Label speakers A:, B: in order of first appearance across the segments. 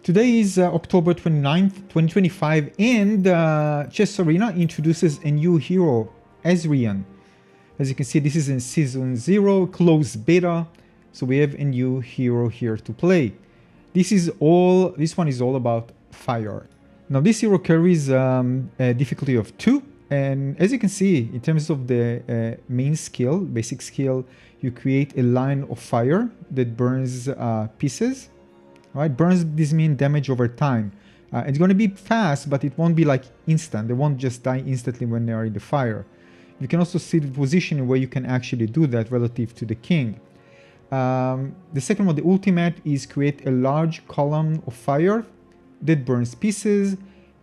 A: Today is October 29th, 2025, and Chess Arena introduces a new hero, Azrion. As you can see, this is in Season 0, closed beta, so we have a new hero here to play. This one is all about fire. Now this hero carries a difficulty of 2, and as you can see, in terms of the main skill, basic skill, you create a line of fire that burns pieces. Right, burns, this means damage over time. It's going to be fast, but it won't be like instant. They won't just die instantly when they are in the fire. You can also see the position where you can actually do that relative to the king. The second one, the ultimate, is create a large column of fire that burns pieces,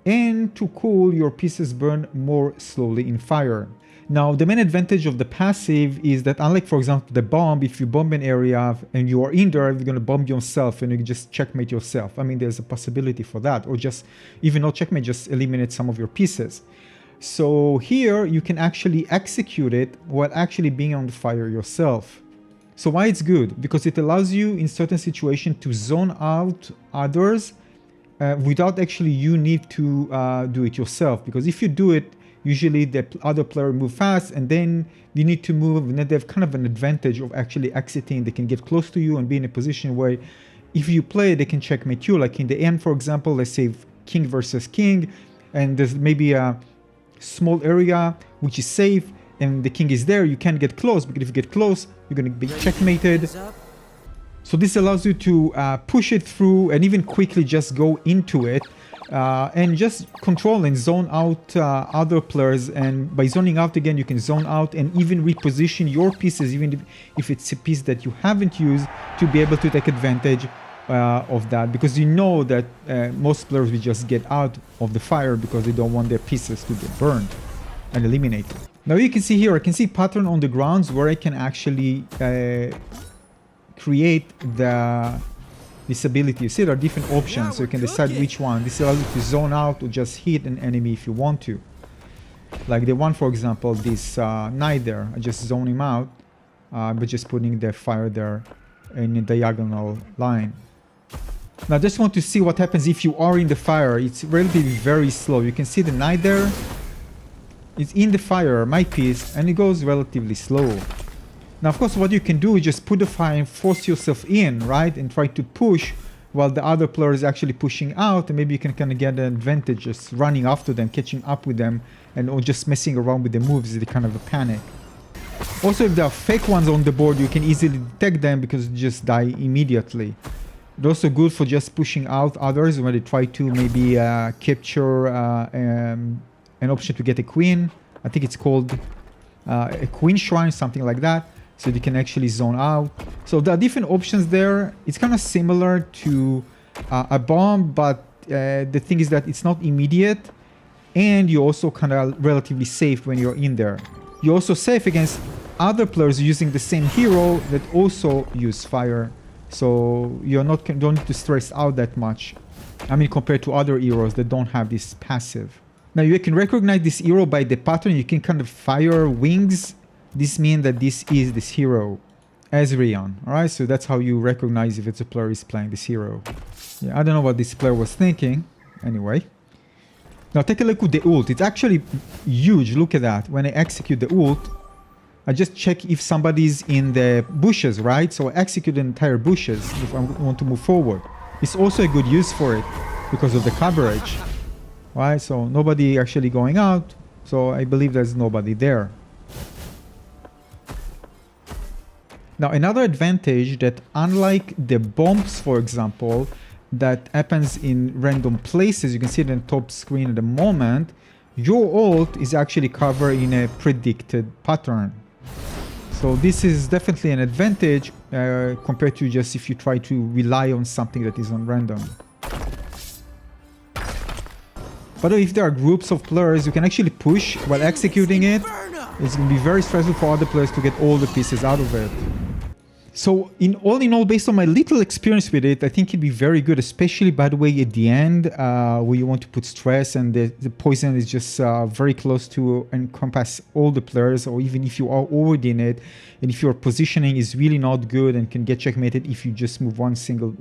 A: and to cool, your pieces burn more slowly in fire. Now, the main advantage of the passive is that, unlike, for example, the bomb, if you bomb an area and you are in there, you're going to bomb yourself and you can just checkmate yourself. I mean, there's a possibility for that, or just, even not checkmate, just eliminate some of your pieces. So here, you can actually execute it while actually being on the fire yourself. So why it's good? Because it allows you, in certain situations, to zone out others without actually you need to do it yourself. Because if you do it, usually the other player move fast and then you need to move, and then they have kind of an advantage of actually exiting. They can get close to you and be in a position where if you play, they can checkmate you. Like in the end, for example, let's say king versus king, and there's maybe a small area which is safe and the king is there, you can't get close, because if you get close, you're going to be checkmated. So this allows you to push it through and even quickly just go into it. And just control and zone out other players, and by zoning out again you can zone out and even reposition your pieces, even if it's a piece that you haven't used, to be able to take advantage of that, because you know that most players will just get out of the fire because they don't want their pieces to get burned and eliminated. Now you can see here, I can see pattern on the grounds where I can actually create this ability. You see there are different options, so you can decide which one. This allows you to zone out or just hit an enemy if you want to. Like the one, for example, this knight there, I just zone him out by just putting the fire there in a diagonal line. Now I just want to see what happens if you are in the fire. It's relatively very slow. You can see the knight there. It's in the fire, my piece, and it goes relatively slow. Now, of course, what you can do is just put the fire and force yourself in, right? And try to push while the other player is actually pushing out. And maybe you can kind of get an advantage just running after them, catching up with them, and or just messing around with the moves is the kind of a panic. Also, if there are fake ones on the board, you can easily detect them because you just die immediately. It's also good for just pushing out others when they try to maybe capture an option to get a queen. I think it's called a queen shrine, something like that. So you can actually zone out. So there are different options there. It's kind of similar to a bomb, but the thing is that it's not immediate, and you're also kind of relatively safe when you're in there. You're also safe against other players using the same hero that also use fire. So you're don't need to stress out that much. I mean, compared to other heroes that don't have this passive. Now you can recognize this hero by the pattern. You can kind of fire wings. This means that this is this hero, Azrion. Alright, so that's how you recognize if it's a player is playing this hero. Yeah, I don't know what this player was thinking. Anyway. Now take a look at the ult. It's actually huge. Look at that. When I execute the ult, I just check if somebody's in the bushes, right? So I execute the entire bushes if I want to move forward. It's also a good use for it because of the coverage. Right, so nobody actually going out. So I believe there's nobody there. Now, another advantage that, unlike the bombs, for example, that happens in random places, you can see it on the top screen at the moment, your ult is actually covered in a predicted pattern. So this is definitely an advantage compared to just if you try to rely on something that is on random. But if there are groups of players, you can actually push while executing it. It's going to be very stressful for other players to get all the pieces out of it. So in all, based on my little experience with it, I think it'd be very good, especially, by the way, at the end, where you want to put stress and the poison is just very close to encompass all the players, or even if you are already in it, and if your positioning is really not good and can get checkmated if you just move one single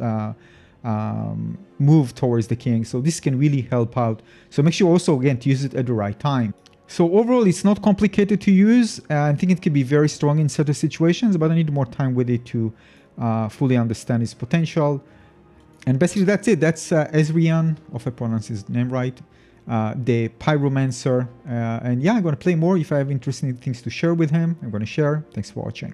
A: move towards the king. So this can really help out. So make sure also, again, to use it at the right time. So overall, it's not complicated to use. I think it can be very strong in certain situations, but I need more time with it to fully understand its potential. And basically that's it. That's Azrion, if I pronounce his name right, the Pyromancer. And yeah, I'm going to play more. If I have interesting things to share with him, I'm going to share. Thanks for watching.